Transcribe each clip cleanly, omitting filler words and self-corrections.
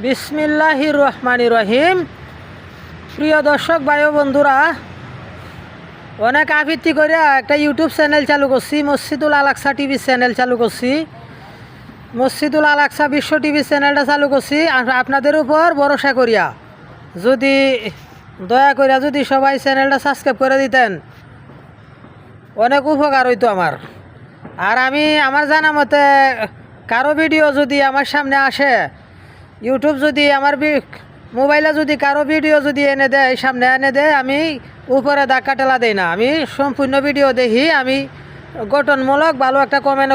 বিসমিল্লাহির রহমানির রহিম। প্রিয় দর্শক ভাই ও বন্ধুরা, অনেক আবৃত্তি করে একটা ইউটিউব চ্যানেল চালু করছি, মসজিদুল আলাকসা টিভি চ্যানেল চালু করছি। মসজিদুল আলাকসা বিশ্ব টিভি চ্যানেলটা চালু করছি আপনাদের উপর ভরসা করিয়া। যদি দয়া করিয়া যদি সবাই চ্যানেলটা সাবস্ক্রাইব করে দিতেন, অনেক উপকার হইতো আমার। আর আমি আমার জানা মতে কারো ভিডিও যদি আমার সামনে আসে, ইউটিউব যদি আমার মোবাইলে যদি কারো ভিডিও যদি এনে দেয়, সামনে এনে দেয়, আমি উপরে ধাক্কা টেলা দেই না। আমি সম্পূর্ণ ভিডিও দেখি, আমি গঠনমূলক ভালো একটা কমেন্ট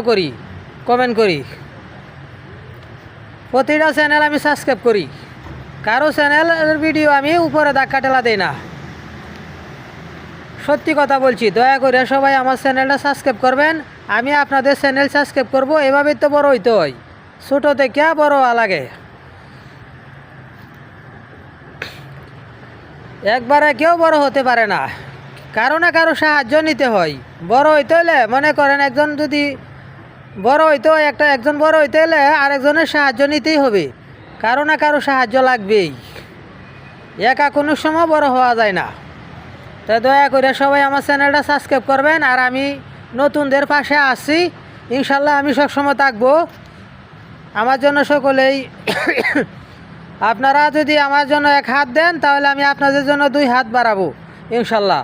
করি। প্রতিটা চ্যানেল আমি সাবস্ক্রাইব করি, কারো চ্যানেলের ভিডিও আমি উপরে ধাক্কা টেলা দেই না। সত্যি কথা বলছি, দয়া করে সবাই আমার চ্যানেলটা সাবস্ক্রাইব করবেন। আমি আপনাদের চ্যানেল সাবস্ক্রাইব করব, এভাবেই তো বড় হইতে হয়। ছোটো থেকে বড় হওয়া লাগে, একবারে কেউ বড় হতে পারে না, কারো না কারো সাহায্য নিতে হয়। বড় হইতে হলে মনে করেন একজন যদি বড় হইতে হয়, একজন বড় হইতে হলে আরেকজনের সাহায্য নিতেই হবে, কারো না কারো সাহায্য লাগবেই। একা কোনো সময় বড় হওয়া যায় না। তো দয়া করে সবাই আমার চ্যানেলটা সাবস্ক্রাইব করবেন। আর আমি নতুনদের পাশে আছি, ইনশাল্লাহ আমি সবসময় থাকবো। আমার জন্য সকলেই আপনারা যদি আমার জন্য এক হাত দেন, তাহলে আমি আপনাদের জন্য 2 হাত বাড়াবো ইনশাল্লাহ।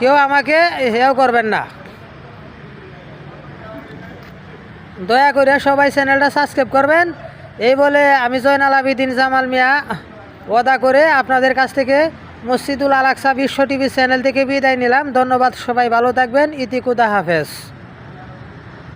কেউ আমাকে হেও করবেন না। দয়া করে সবাই চ্যানেলটা সাবস্ক্রাইব করবেন। এই বলে আমি জয়নাল আবেদিন জামাল মিয়া ওয়াদা করে আপনাদের কাছ থেকে মসজিদুল আলাকসা বিশ্ব টিভি চ্যানেল থেকে বিদায় নিলাম। ধন্যবাদ, সবাই ভালো থাকবেন। ইতি খুদা হাফেজ।